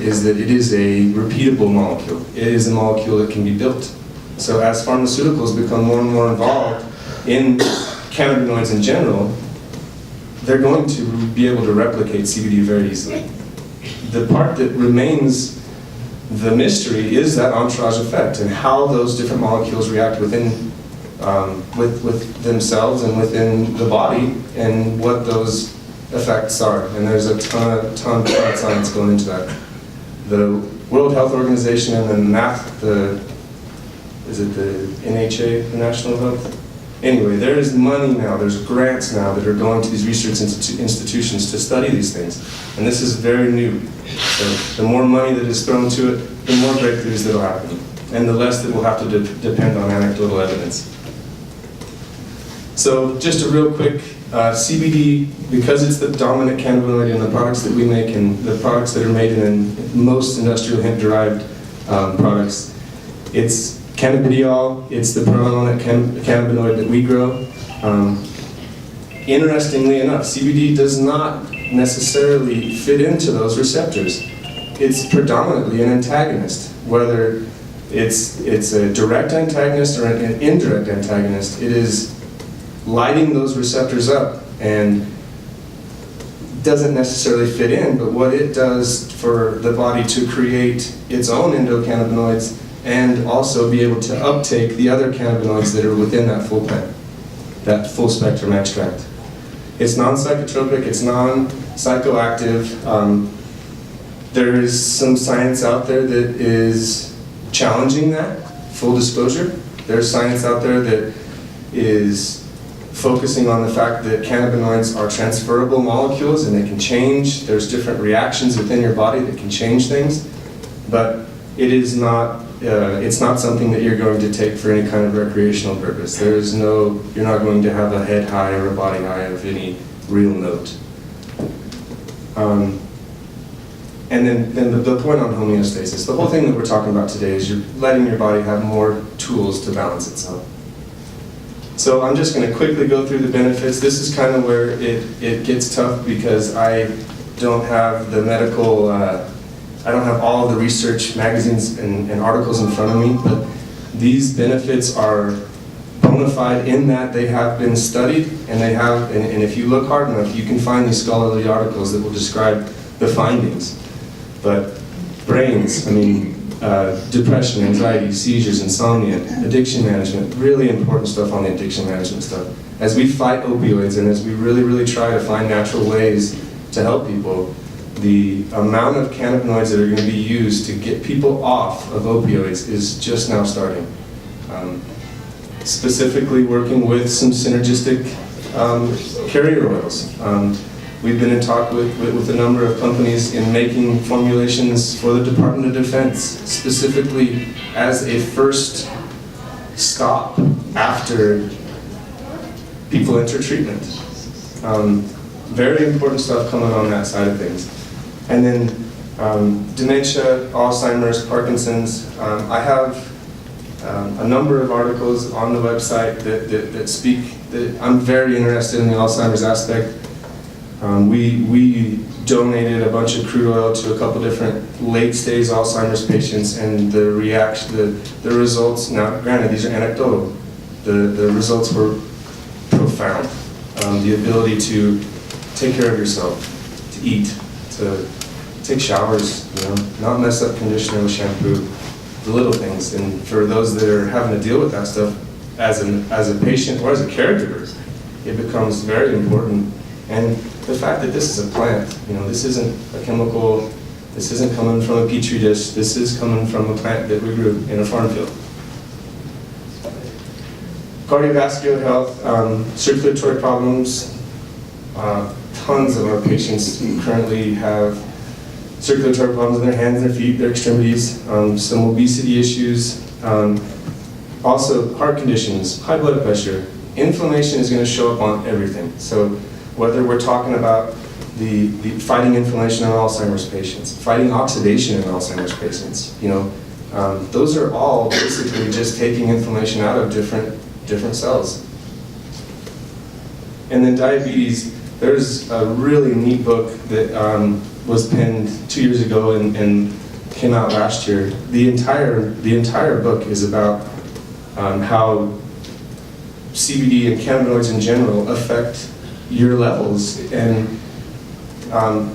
is that it is a repeatable molecule. It is a molecule that can be built. So as pharmaceuticals become more and more involved in cannabinoids in general, they're going to be able to replicate CBD very easily. The part that remains the mystery is that entourage effect and how those different molecules react within with themselves and within the body, and what those effects are. And there's a ton of science going into that. The World Health Organization and is it the NHA, the National Health? Anyway, there is money now, there's grants now that are going to these research institutions to study these things. And this is very new. So the more money that is thrown to it, the more breakthroughs that will happen. And the less that will have to depend on anecdotal evidence. So just a real quick, CBD, because it's the dominant cannabinoid in the products that we make and the products that are made in most industrial hemp-derived products, it's cannabidiol, it's the predominant cannabinoid that we grow. Interestingly enough, CBD does not necessarily fit into those receptors. It's predominantly an antagonist, whether it's a direct antagonist or an indirect antagonist. It is lighting those receptors up and doesn't necessarily fit in, but what it does for the body to create its own endocannabinoids and also be able to uptake the other cannabinoids that are within that full plant, that full spectrum extract. It's non-psychotropic, it's non-psychoactive. There is some science out there that is challenging that, full disclosure. There's science out there that is focusing on the fact that cannabinoids are transferable molecules and they can change. There's different reactions within your body that can change things, but it is not, it's not something that you're going to take for any kind of recreational purpose. There is no, you're not going to have a head high or a body high of any real note. And then the point on homeostasis, the whole thing that we're talking about today is you're letting your body have more tools to balance itself. So I'm just going to quickly go through the benefits. This is kind of where it gets tough because I don't have the medical, I don't have all of the research magazines and articles in front of me, but these benefits are bona fide in that they have been studied, and they have, and if you look hard enough, you can find these scholarly articles that will describe the findings. But brains, I mean, depression, anxiety, seizures, insomnia, addiction management, really important stuff on the addiction management stuff. As we fight opioids and as we really try to find natural ways to help people, the amount of cannabinoids that are going to be used to get people off of opioids is just now starting. Specifically working with some synergistic carrier oils. We've been in talk with a number of companies in making formulations for the Department of Defense, specifically as a first stop after people enter treatment. Very important stuff coming on that side of things. And then dementia, Alzheimer's, Parkinson's. I have a number of articles on the website that speak, that I'm very interested in the Alzheimer's aspect. We donated a bunch of crude oil to a couple different late-stage Alzheimer's patients, and the results, now granted these are anecdotal, the results were profound. The ability to take care of yourself, to eat, to take showers, not mess up conditioner with shampoo, the little things. And for those that are having to deal with that stuff as a patient or as a caregiver, it becomes very important. And the fact that this is a plant, this isn't a chemical, this isn't coming from a petri dish, this is coming from a plant that we grew in a farm field. Cardiovascular health, circulatory problems. Tons of our patients currently have circulatory problems in their hands, their feet, their extremities, some obesity issues, also heart conditions, high blood pressure. Inflammation is going to show up on everything. So whether we're talking about the fighting inflammation in Alzheimer's patients, fighting oxidation in Alzheimer's patients, those are all basically just taking inflammation out of different cells. And then diabetes, there's a really neat book that was penned 2 years ago and came out last year. The entire book is about how CBD and cannabinoids in general affect your levels. And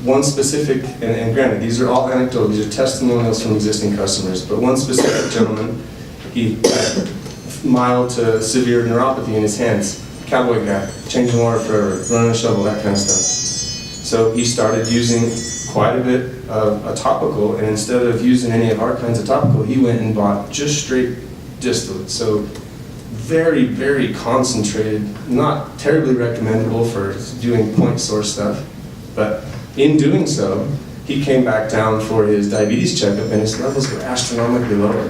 one specific, and granted, these are all anecdotal, these are testimonials from existing customers, but one specific gentleman, he had mild to severe neuropathy in his hands, cowboy guy, changing water forever, running a shovel, that kind of stuff. So he started using quite a bit of a topical, and instead of using any of our kinds of topical, he went and bought just straight distillate. So very, very concentrated, not terribly recommendable for doing point source stuff, but in doing so, he came back down for his diabetes checkup and his levels were astronomically lower.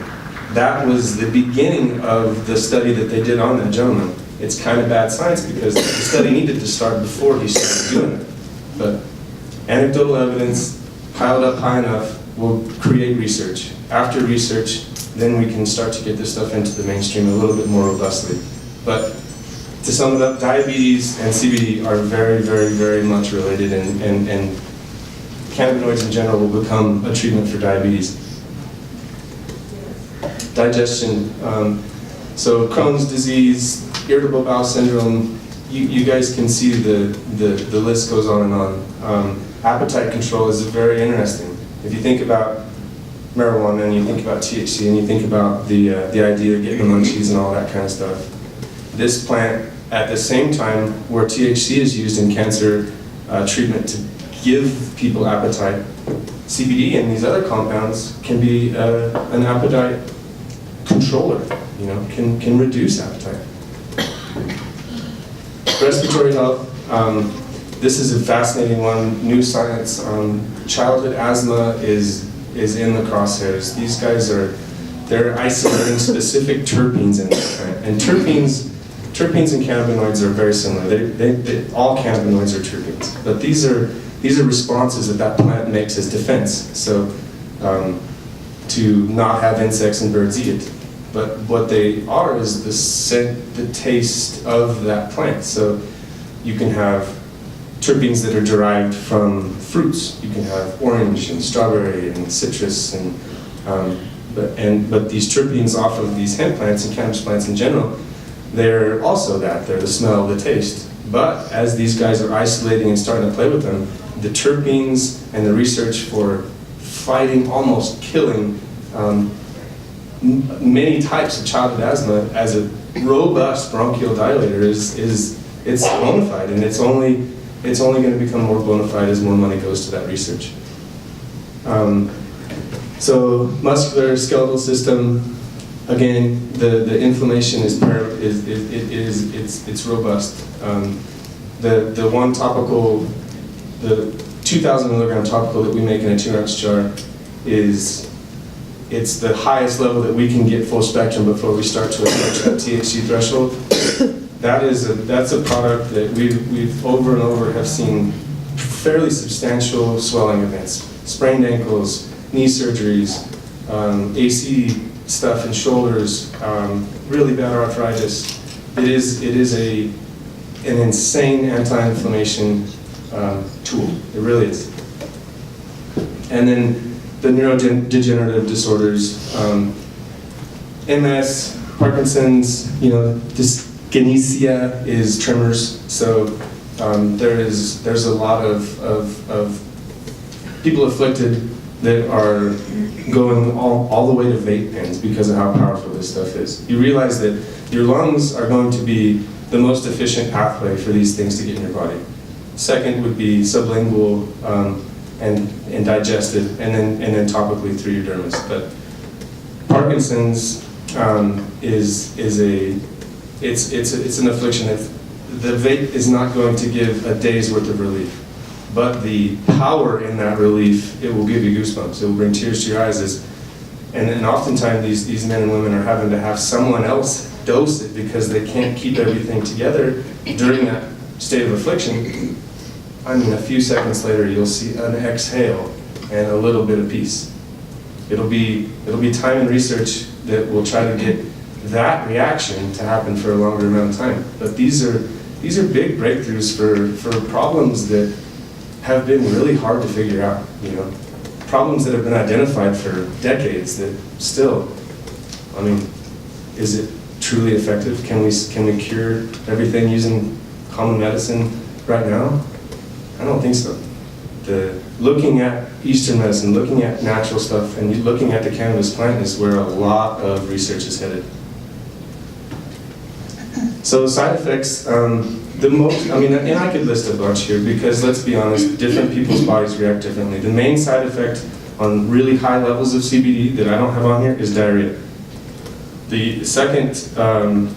That was the beginning of the study that they did on that gentleman. It's kind of bad science because the study needed to start before he started doing it. But anecdotal evidence piled up high enough will create research. After research, then we can start to get this stuff into the mainstream a little bit more robustly. But to sum it up, diabetes and CBD are very, very, very much related, and cannabinoids in general will become a treatment for diabetes. Digestion. So Crohn's disease, irritable bowel syndrome, you guys can see the list goes on and on. Appetite control is very interesting. If you think about marijuana and you think about THC and you think about the idea of getting the munchies and all that kind of stuff, this plant, at the same time where THC is used in cancer treatment to give people appetite, CBD and these other compounds can be an appetite controller, can reduce appetite. Respiratory health, this is a fascinating one, new science. Childhood asthma is in the crosshairs. These guys they're isolating specific terpenes in this plant. And terpenes and cannabinoids are very similar. All cannabinoids are terpenes, but these are responses that plant makes as defense. So to not have insects and birds eat it. But what they are is the scent, the taste of that plant. So you can have terpenes that are derived from fruits. You can have orange and strawberry and citrus, but these terpenes off of these hemp plants and cannabis plants in general, they're also that. They're the smell, the taste. But as these guys are isolating and starting to play with them, the terpenes and the research for fighting, almost killing many types of childhood asthma as a robust bronchial dilator it's bona fide, and it's only going to become more bona fide as more money goes to that research. So muscular skeletal system, again, the inflammation is robust. The one topical, the 2,000 milligram topical that we make in a 2-ounce jar it's the highest level that we can get full spectrum before we start to approach that THC threshold. That's a product that we've over and over have seen fairly substantial swelling events, sprained ankles, knee surgeries, AC stuff in shoulders, really bad arthritis. It is an insane anti-inflammation tool. It really is. And then the neurodegenerative disorders, MS, Parkinson's, dyskinesia is tremors. So there's a lot of people afflicted that are going all the way to vape pens because of how powerful this stuff is. You realize that your lungs are going to be the most efficient pathway for these things to get in your body. Second would be sublingual and digested, and then topically through your dermis. But Parkinson's it's an affliction that the vape is not going to give a day's worth of relief. But the power in that relief, it will give you goosebumps. It will bring tears to your eyes. And oftentimes these men and women are having to have someone else dose it because they can't keep everything together during that state of affliction. I mean, a few seconds later, you'll see an exhale and a little bit of peace. It'll be time and research that will try to get that reaction to happen for a longer amount of time. But these are big breakthroughs for problems that have been really hard to figure out, you know. Problems that have been identified for decades that still, I mean, is it truly effective? Can we cure everything using common medicine right now? I don't think so. Looking at Eastern medicine, looking at natural stuff, and looking at the cannabis plant is where a lot of research is headed. So side effects, the most, I mean, and I could list a bunch here because let's be honest, different people's bodies react differently. The main side effect on really high levels of CBD that I don't have on here is diarrhea. The second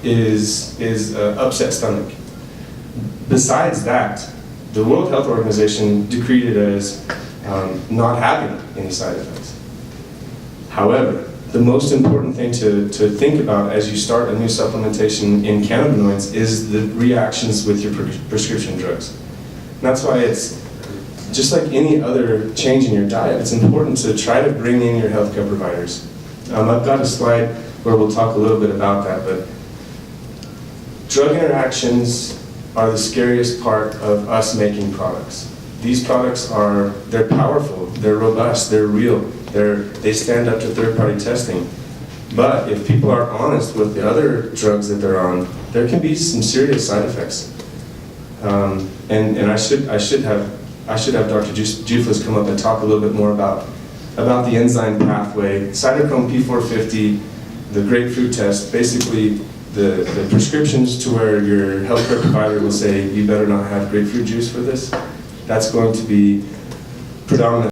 is upset stomach. Besides that, the World Health Organization decreed it as not having any side effects. However, the most important thing to think about as you start a new supplementation in cannabinoids is the reactions with your prescription drugs. And that's why it's just like any other change in your diet, it's important to try to bring in your healthcare providers. I've got a slide where we'll talk a little bit about that, but drug interactions are the scariest part of us making products. These products they're powerful, they're robust, they're real, they stand up to third-party testing. But if people are honest with the other drugs that they're on, there can be some serious side effects. And I should have Dr. Juflas come up and talk a little bit more about the enzyme pathway, cytochrome P450, the grapefruit test, basically the prescriptions to where your healthcare provider will say, you better not have grapefruit juice for this. That's going to be predominant.